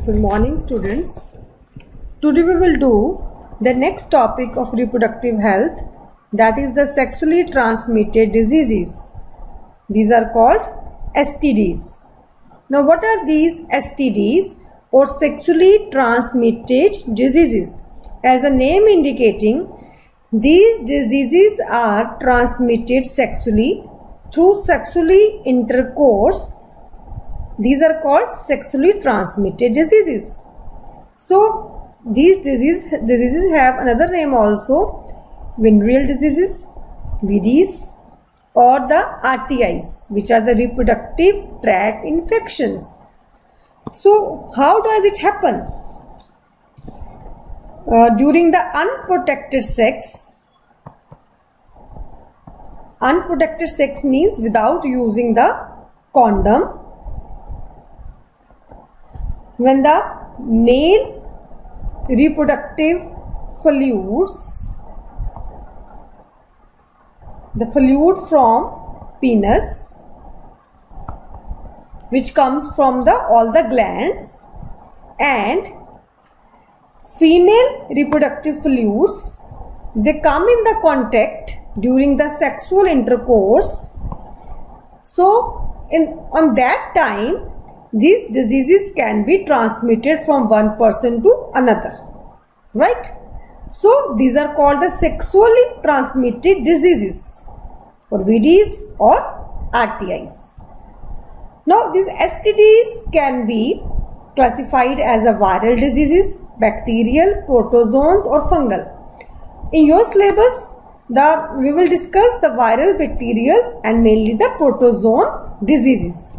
Good morning, students. Today we will do the next topic of reproductive health, that is the sexually transmitted diseases. These are called STDs. Now what are these STDs or sexually transmitted diseases? As a name indicating, these diseases are transmitted sexually through sexually intercourse. These are called sexually transmitted diseases. So these diseases have another name also, venereal diseases, VDs, or the RTIs, which are the reproductive tract infections. So how does it happen? During the unprotected sex. Unprotected sex means without using the condom. When the male reproductive fluids, the fluid from penis, which comes from all the glands, and female reproductive fluids, they come in the contact during the sexual intercourse. So on that time, these diseases can be transmitted from one person to another, right? So these are called the sexually transmitted diseases, or VDs or RTIs. Now these STDs can be classified as a viral diseases, bacterial, protozoans, or fungal. In your syllabus, we will discuss the viral, bacterial, and mainly the protozoan diseases,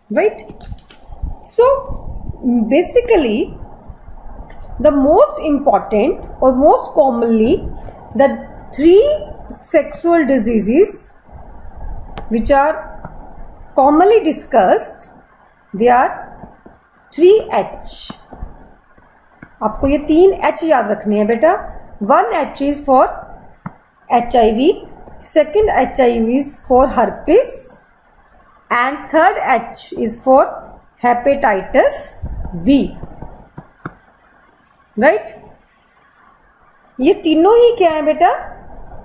right? So basically, the most important or most commonly, the three sexual diseases which are commonly discussed, they are 3H. आपको ये 3H याद रखने हैं बेटा. 1H is for HIV, second HIV is for herpes, and third H is for hepatitis B, right? ये तीनों ही क्या है बेटा?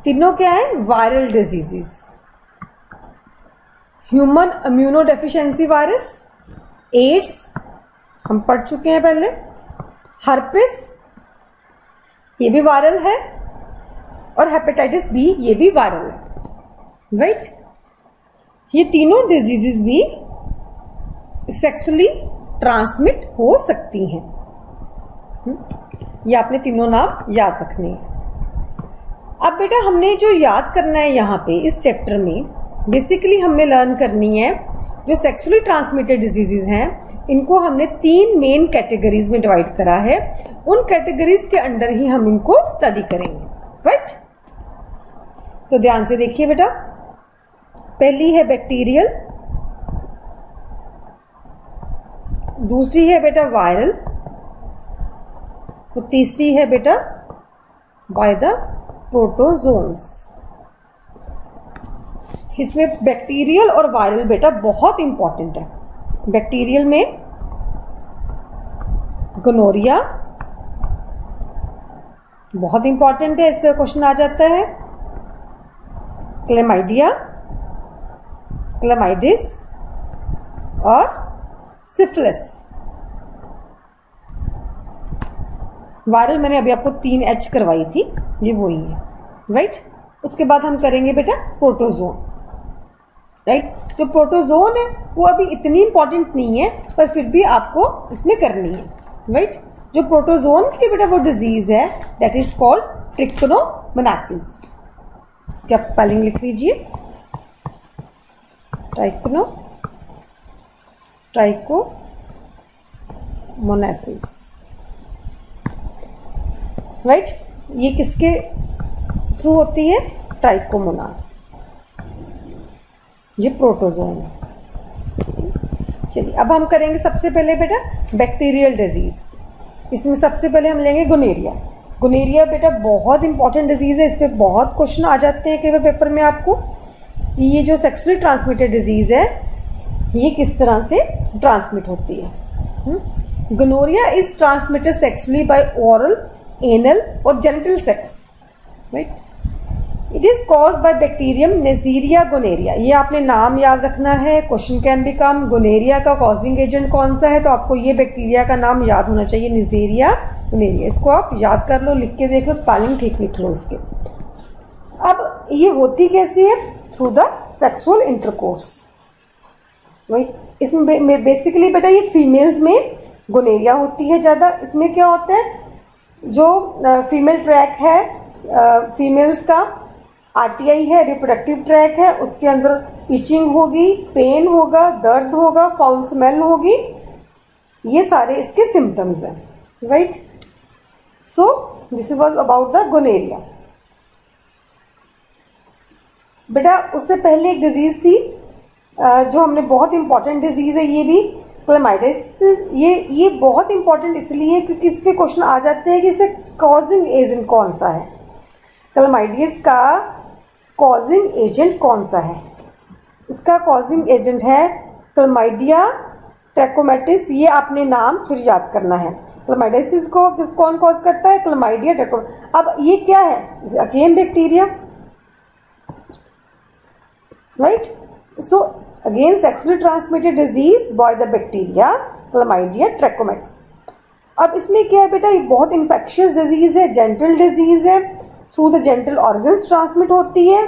तीनों क्या है? Viral diseases. Human immuno deficiency virus, AIDS हम पढ़ चुके हैं पहले, हर्पिस ये भी वायरल है, और हेपेटाइटिस बी ये भी वायरल है, राइट? ये तीनों डिजीजेस भी सेक्सुअली ट्रांसमिट हो सकती हैं. ये आपने तीनों नाम याद रखने हैं. अब बेटा हमने जो याद करना है यहाँ पे इस चैप्टर में, बेसिकली हमने लर्न करनी है जो सेक्सुअली ट्रांसमिटेड डिजीजेज हैं, इनको हमने 3 मेन कैटेगरीज में डिवाइड करा है. उन कैटेगरीज के अंडर ही हम इनको स्टडी करेंगे, राइट? तो ध्यान से देखिए बेटा. पहली है बैक्टीरियल, दूसरी है बेटा वायरल, तो तीसरी है बेटा बाय द प्रोटोजोन्स. इसमें बैक्टीरियल और वायरल बेटा बहुत इंपॉर्टेंट है. बैक्टीरियल में गोनोरिया बहुत इंपॉर्टेंट है, इस पर क्वेश्चन आ जाता है. क्लेमाइडिया, क्लेमाइडिस और सिफिलिस. वायरल मैंने अभी आपको 3H करवाई थी, ये वही है, राइट? उसके बाद हम करेंगे बेटा प्रोटोजोन, राइट? तो प्रोटोजोन है वो अभी इतनी इंपॉर्टेंट नहीं है, पर फिर भी आपको इसमें करनी है, राइट? जो प्रोटोजोन की बेटा वो डिजीज है, दैट इज कॉल्ड ट्रिकोमोनासिस. इसकी आप स्पेलिंग लिख लीजिए, ट्राइकोमोनासिस, राइट? ये किसके थ्रू होती है? ट्राइकोमोनास. ये प्रोटोजोन है. चलिए अब हम करेंगे सबसे पहले बेटा बैक्टीरियल डिजीज. इसमें सबसे पहले हम लेंगे गोनेरिया. गोनेरिया बेटा बहुत इंपॉर्टेंट डिजीज है, इस पर बहुत क्वेश्चन आ जाते हैं कई बार पेपर में आपको. ये जो सेक्सुअली ट्रांसमिटेड डिजीज है, ये किस तरह से ट्रांसमिट होती है. Gonorrhoea is transmitted sexually by oral, anal or genital sex, right. It is caused by bacterium Neisseria gonorrhoeae. ये आपने नाम याद रखना है। क्वेश्चन कैन बिकम गोनेरिया का कॉजिंग एजेंट कौन सा है, तो आपको ये बैक्टीरिया का नाम याद होना चाहिए, नेज़ीरिया गोनेरिया। इसको आप याद कर लो, लिख के देख लो, स्पेलिंग ठीक लिख लो इसके। अब ये होती कैसी है? Through the sexual intercourse, right. इसमें बेसिकली बेटा ये फीमेल्स में गोनेरिया होती है ज़्यादा। इसमें क्या होता है, जो फीमेल ट्रैक है, फीमेल्स का आरटीआई है, रिप्रोडक्टिव ट्रैक है, उसके अंदर इचिंग होगी, पेन होगा, दर्द होगा, फाउल स्मेल होगी, ये सारे इसके सिम्टम्स हैं, right. So this was about the gonorrhoea. बेटा उससे पहले एक डिजीज थी जो हमने, बहुत इंपॉर्टेंट डिजीज है ये भी, क्लेमाइडिस। ये बहुत इंपॉर्टेंट इसलिए क्योंकि इस पे क्वेश्चन आ जाते हैं कि इसे कॉजिंग एजेंट कौन सा है, क्लेमाइडिस का कॉजिंग एजेंट कौन सा है। इसका कॉजिंग एजेंट है क्लेमाइडिया ट्रैकोमैटिस। ये आपने नाम फिर याद करना है। क्लेमाइडिस को कौन कॉज करता है? Chlamydia trachomatis. अब ये क्या है? Again bacteria, right. So again sexually transmitted disease by the bacteria chlamydia trachomatis. अब इसमें क्या है बेटा, ये बहुत इन्फेक्शियस डिजीज है, जेंटल डिजीज है, through the gentle organs transmit होती है,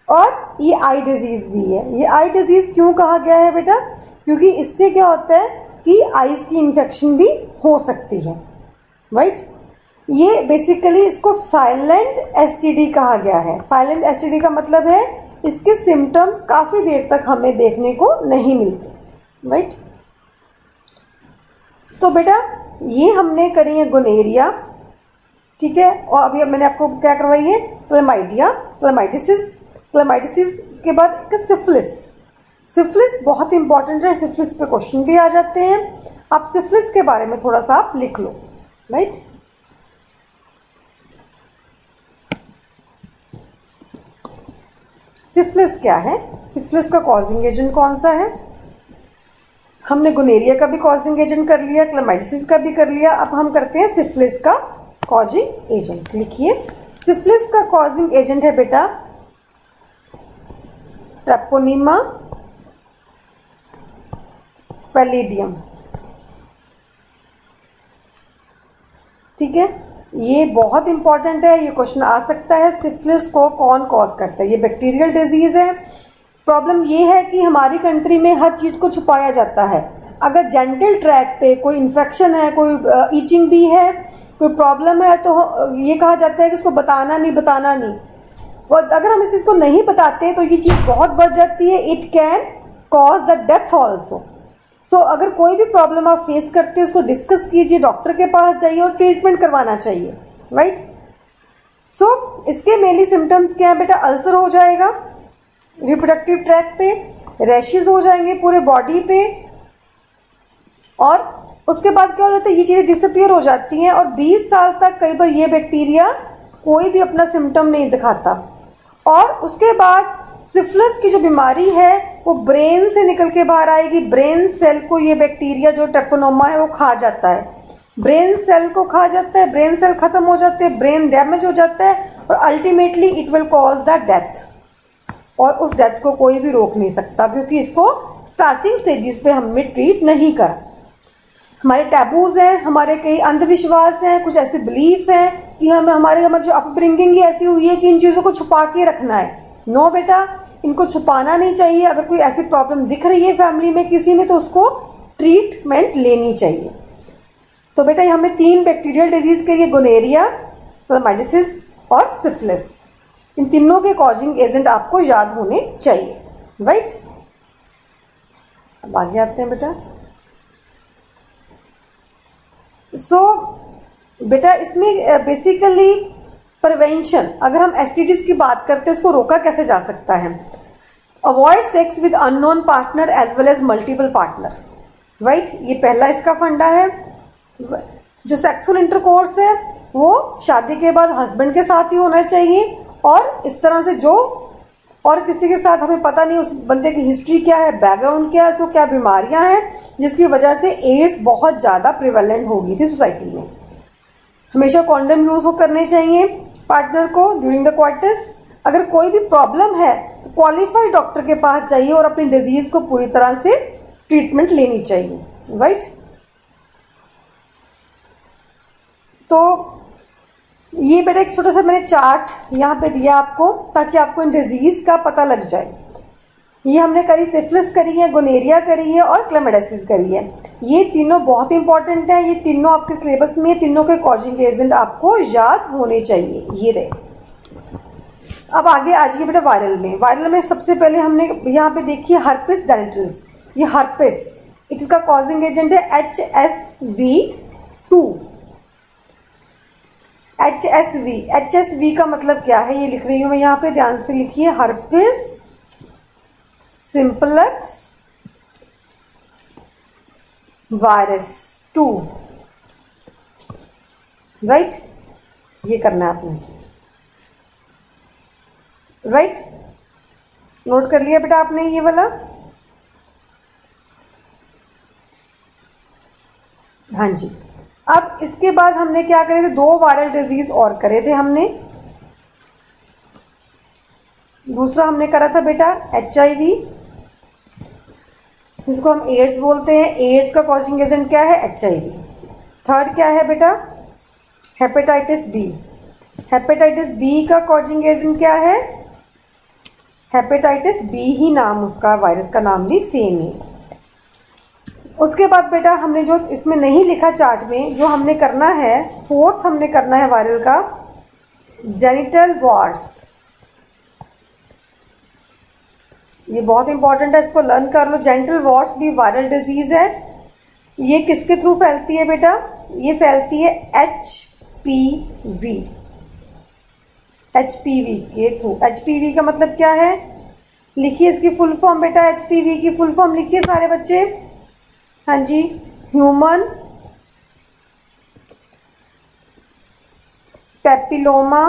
और ये आई डिजीज भी है। ये आई डिजीज क्यों कहा गया है बेटा? क्योंकि इससे क्या होता है कि आईज की इन्फेक्शन भी हो सकती है, राइट। ये बेसिकली इसको साइलेंट एसटीडी कहा गया है। साइलेंट एसटीडी का मतलब है इसके सिम्टम्स काफी देर तक हमें देखने को नहीं मिलते, राइट। तो बेटा ये हमने करी है गोनेरिया, ठीक है। और अभी मैंने आपको क्या करवाई है? क्लेमाइडिया, क्लेमाइडिसिस के बाद एक सिफिलिस। सिफिलिस बहुत इंपॉर्टेंट है, सिफिलिस पे क्वेश्चन भी आ जाते हैं। आप सिफिलिस के बारे में थोड़ा सा आप लिख लो, राइट। सिफिलिस क्या है? सिफिलिस का कॉजिंग एजेंट कौन सा है? हमने गोनेरिया का भी कॉजिंग एजेंट कर लिया, क्लेमाइडिसिस का भी कर लिया, अब हम करते हैं सिफिलिस का कॉजिंग एजेंट। लिखिए, सिफिलिस का कॉजिंग एजेंट है बेटा ट्रेपोनीमा पैलिडियम, ठीक है। ये बहुत इंपॉर्टेंट है, ये क्वेश्चन आ सकता है। सिफिलिस को कौन कॉज करता है? ये बैक्टीरियल डिजीज है। प्रॉब्लम ये है कि हमारी कंट्री में हर चीज़ को छुपाया जाता है। अगर जेंटल ट्रैक पे कोई इन्फेक्शन है, कोई ईचिंग भी है, कोई प्रॉब्लम है, तो ये कहा जाता है कि इसको बताना नहीं। और अगर हम इस चीज़ को नहीं बताते तो ये चीज़ बहुत बढ़ जाती है। It can cause the death also. So अगर कोई भी प्रॉब्लम आप फेस करते हो उसको डिस्कस कीजिए, डॉक्टर के पास जाइए और ट्रीटमेंट करवाना चाहिए, राइट। सो इसके मेनली सिम्टम्स क्या है बेटा? अल्सर हो जाएगा रिप्रोडक्टिव ट्रैक पे, रैशेज हो जाएंगे पूरे बॉडी पे, और उसके बाद क्या हो जाता है, ये चीज़ें डिसअपियर हो जाती हैं और 20 साल तक कई बार ये बैक्टीरिया कोई भी अपना सिम्टम नहीं दिखाता। और उसके बाद सिफिलिस की जो बीमारी है वो ब्रेन से निकल के बाहर आएगी। ब्रेन सेल को ये बैक्टीरिया जो ट्रेपोनोमा है वो खा जाता है, ब्रेन सेल को खा जाता है, ब्रेन सेल खत्म हो जाते हैं, ब्रेन डैमेज हो जाता है, और ultimately it will cause the death. और उस डेथ को कोई भी रोक नहीं सकता क्योंकि इसको स्टार्टिंग स्टेजेस पे हमने ट्रीट नहीं करा। हमारे टैबूज हैं, हमारे कई अंधविश्वास हैं, कुछ ऐसे बिलीफ हैं कि हमारी जो अपब्रिंगिंग ही ऐसी हुई है कि इन चीज़ों को छुपा के रखना है। नो बेटा, इनको छुपाना नहीं चाहिए। अगर कोई ऐसी प्रॉब्लम दिख रही है फैमिली में किसी में तो उसको ट्रीटमेंट लेनी चाहिए। तो बेटा हमने 3 बैक्टीरियल डिजीज के लिए, गोनेरिया, क्लेमाइडिसिस और सिफिलिस, इन तीनों के कॉजिंग एजेंट आपको याद होने चाहिए, राइट। अब आगे आते हैं बेटा। बेटा इसमें बेसिकली प्रिवेंशन, अगर हम एसटीडीज की बात करते हैं उसको रोका कैसे जा सकता है? Avoid sex with unknown partner as well as multiple partner, right. ये पहला इसका फंडा है। जो सेक्सुअल इंटरकोर्स है वो शादी के बाद हस्बैंड के साथ ही होना चाहिए, और इस तरह से जो और किसी के साथ हमें पता नहीं उस बंदे की हिस्ट्री क्या है, बैकग्राउंड क्या है, उसको क्या बीमारियां हैं, जिसकी वजह से एड्स बहुत ज़्यादा प्रिवेलेंट हो गई थी सोसाइटी में। हमेशा कॉन्डम यूज करने चाहिए पार्टनर को ड्यूरिंग द क्वार्टर्स। अगर कोई भी प्रॉब्लम है तो क्वालिफाइड डॉक्टर के पास जाइए और अपनी डिजीज को पूरी तरह से ट्रीटमेंट लेनी चाहिए, राइट। तो ये बेटा एक छोटा सा मैंने चार्ट यहाँ पे दिया आपको ताकि आपको इन डिजीज का पता लग जाए। ये हमने करी, सिफिलिस करी है, गोनेरिया करी है और क्लेमाइडियासिस करी है। ये तीनों बहुत इंपॉर्टेंट है, ये तीनों आपके सिलेबस में, तीनों के कॉजिंग एजेंट आपको याद होने चाहिए। ये रहे। अब आगे आ जाइए बेटा वायरल में। वायरल में सबसे पहले हमने यहाँ पे देखिए हर्पिस जेनिटल्स। ये हर्पिस, इसका कॉजिंग एजेंट है HSV2। HSV का मतलब क्या है ये लिख रही हूं मैं यहाँ पे, ध्यान से लिखिए। Herpes simplex virus 2, right. ये करना है आपने, राइट। नोट कर लिया बेटा आपने ये वाला? हाँ जी। अब इसके बाद हमने क्या करे थे, 2 वायरल डिजीज और करे थे हमने। दूसरा हमने करा था बेटा HIV, जिसको हम एड्स बोलते हैं। एड्स का कॉजिंग एजेंट क्या है? HIV। थर्ड क्या है बेटा? Hepatitis B. हेपेटाइटिस बी का कॉजिंग एजेंट क्या है? हेपेटाइटिस बी ही नाम उसका, वायरस का नाम भी सेम है। उसके बाद बेटा हमने जो इसमें नहीं लिखा चार्ट में, जो हमने करना है, 4th हमने करना है वायरल का, जेनिटल वॉर्स। ये बहुत इंपॉर्टेंट है, इसको लर्न कर लो। जेनिटल वॉर्स भी वायरल डिजीज है। ये किसके थ्रू फैलती है बेटा? ये फैलती है HPV के थ्रू। HPV का मतलब क्या है? लिखिए इसकी फुल फॉर्म बेटा। HPV की फुल फॉर्म लिखिए सारे बच्चे। हाँ जी, ह्यूमन पैपिलोमा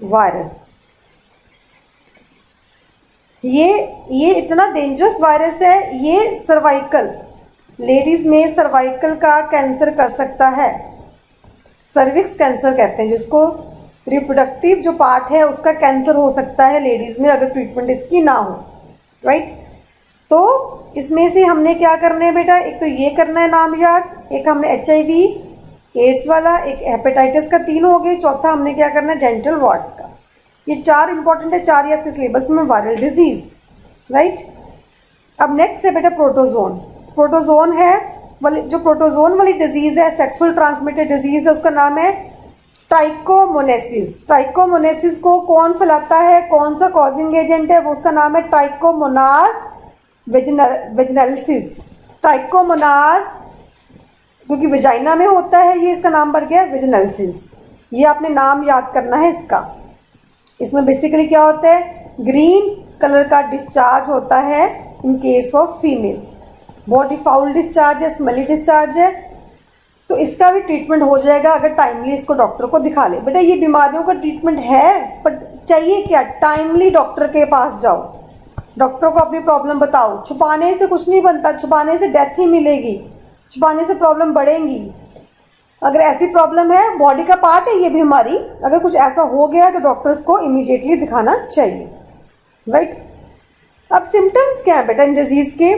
वायरस। ये इतना डेंजरस वायरस है, ये सर्वाइकल, लेडीज में सर्वाइकल का कैंसर कर सकता है। सर्विक्स कैंसर कहते हैं जिसको, रिप्रोडक्टिव जो पार्ट है उसका कैंसर हो सकता है लेडीज में अगर ट्रीटमेंट इसकी ना हो, राइट। तो इसमें से हमने क्या करना है बेटा? एक तो ये करना है नाम याद, एक हमने HIV एड्स वाला, एक हेपेटाइटिस का, 3 हो गए। चौथा हमने क्या करना है? जेनिटल वॉर्स का। ये 4 इंपॉर्टेंट है, 4 ही आपके सिलेबस में वायरल डिजीज, राइट। अब नेक्स्ट है बेटा प्रोटोजोन। प्रोटोजोन है जो प्रोटोजोन वाली डिजीज है, सेक्सुअल ट्रांसमिटेड डिजीज है, उसका नाम है ट्राइकोमोनेसिस। ट्राइकोमोनेसिस को कौन फैलाता है, कौन सा कॉजिंग एजेंट है? वो उसका नाम है ट्राइकोमोनास वेजिनलिसिस। ट्राइकोमोनास क्योंकि वेजाइना में होता है, ये इसका नाम बढ़ गया वेजिनलिसिस। ये आपने नाम याद करना है इसका। इसमें बेसिकली क्या होता है? ग्रीन कलर का डिस्चार्ज होता है in case of female. Body foul discharge है, स्मेली डिस्चार्ज है, तो इसका भी ट्रीटमेंट हो जाएगा अगर टाइमली इसको डॉक्टर को दिखा ले। बेटा ये बीमारियों का ट्रीटमेंट है, पर चाहिए क्या? टाइमली डॉक्टर के पास जाओ, डॉक्टर को अपनी प्रॉब्लम बताओ। छुपाने से कुछ नहीं बनता, छुपाने से डेथ ही मिलेगी, छुपाने से प्रॉब्लम बढ़ेंगी। अगर ऐसी प्रॉब्लम है, बॉडी का पार्ट है ये भी हमारी, अगर कुछ ऐसा हो गया है तो डॉक्टर्स को इमीडिएटली दिखाना चाहिए, राइट। अब सिम्टम्स क्या है बेटा इन डिजीज के?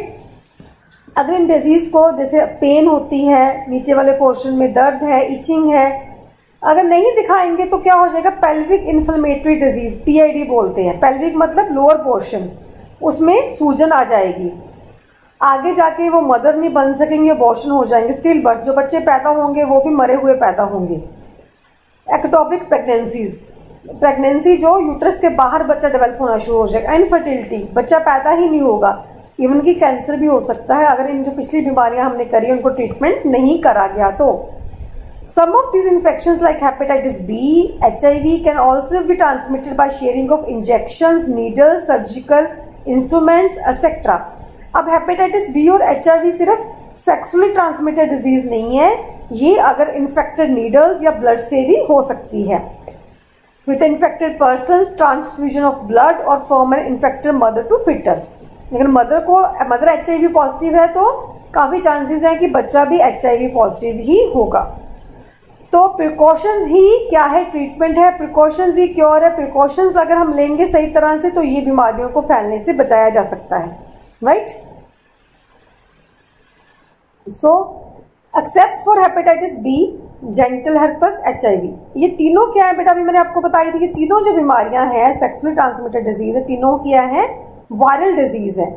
अगर इन डिजीज को जैसे पेन होती है, नीचे वाले पोर्शन में दर्द है, इचिंग है, अगर नहीं दिखाएंगे तो क्या हो जाएगा? पेल्विक इन्फ्लेमेटरी डिजीज, PID बोलते हैं। पेल्विक मतलब लोअर पोर्शन, उसमें सूजन आ जाएगी। आगे जाके वो मदर नहीं बन सकेंगे, अबॉर्शन हो जाएंगे, स्टिल बर्थ। जो बच्चे पैदा होंगे वो भी मरे हुए पैदा होंगे। एक्टोपिक प्रेगनेंसीज, प्रेगनेंसी जो यूट्रस के बाहर बच्चा डेवलप होना शुरू हो जाएगा। इनफर्टिलिटी, बच्चा पैदा ही नहीं होगा। इवन की कैंसर भी हो सकता है अगर इन जो पिछली बीमारियां हमने करी उनको ट्रीटमेंट नहीं करा गया तो। Some of these infections like hepatitis B, HIV can also be transmitted by sharing of injections, needles, surgical instruments, etc. अब हेपेटाइटिस बी और HIV सिर्फ सेक्सुअली ट्रांसमिटेड डिजीज नहीं है, ये अगर इन्फेक्टेड नीडल्स या ब्लड से भी हो सकती है। with infected persons, transfusion of blood or from an infected mother to fetus। अगर मदर HIV पॉजिटिव है तो काफ़ी चांसेस हैं कि बच्चा भी HIV पॉजिटिव ही होगा। तो प्रिकॉशंस ही क्या है, ट्रीटमेंट है, प्रिकॉशंस ही क्योर है। प्रिकॉशंस अगर हम लेंगे सही तरह से तो ये बीमारियों को फैलने से बचाया जा सकता है, right. So except for hepatitis B, genital herpes, HIV, ये तीनों क्या है बेटा, अभी मैंने आपको बताई थी कि तीनों जो बीमारियां हैं सेक्सुअली ट्रांसमिटेड डिजीज है, तीनों क्या है, वायरल डिजीज है।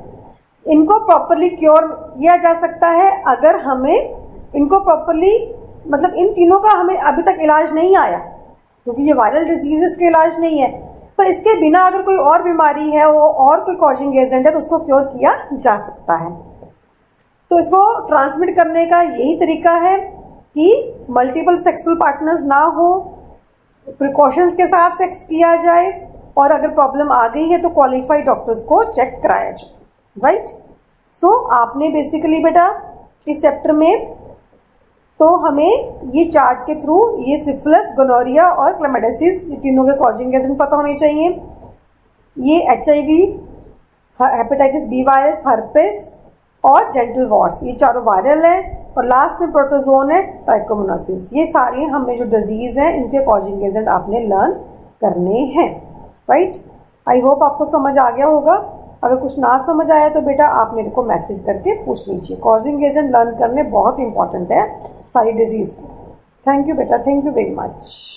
इनको प्रॉपरली क्योर किया जा सकता है अगर हमें इनको प्रॉपरली, मतलब इन तीनों का हमें अभी तक इलाज नहीं आया क्योंकि ये वायरल डिजीजेस के इलाज नहीं है, पर इसके बिना अगर कोई और बीमारी है और कोई कॉजिंग एजेंट है तो उसको क्योर किया जा सकता है। तो इसको ट्रांसमिट करने का यही तरीका है कि मल्टीपल सेक्सुअल पार्टनर्स ना हो, प्रिकॉशंस के साथ सेक्स किया जाए, और अगर प्रॉब्लम आ गई है तो क्वालिफाइड डॉक्टर्स को चेक कराया जाए, राइट। सो आपने बेसिकली बेटा इस चैप्टर में तो हमें ये चार्ट के थ्रू ये सिफिलिस, गोनोरिया और क्लेमाइडियासिस, ये तीनों के कॉजिंग एजेंट पता होने चाहिए। ये HIV, hepatitis B virus, herpes और जेंटल वॉर्ट्स, ये चारों वायरल है, और लास्ट में प्रोटोजोन है, ट्राइकोमोनासिस। ये सारे हमें जो डिजीज़ हैं इनके कॉजिंग एजेंट आपने लर्न करने हैं, राइट। आई होप आपको समझ आ गया होगा। अगर कुछ ना समझ आया तो बेटा आप मेरे को मैसेज करके पूछ लीजिए। कॉजिंग एजेंट लर्न करने बहुत इंपॉर्टेंट है सारी डिजीज़ की। थैंक यू बेटा, थैंक यू वेरी मच।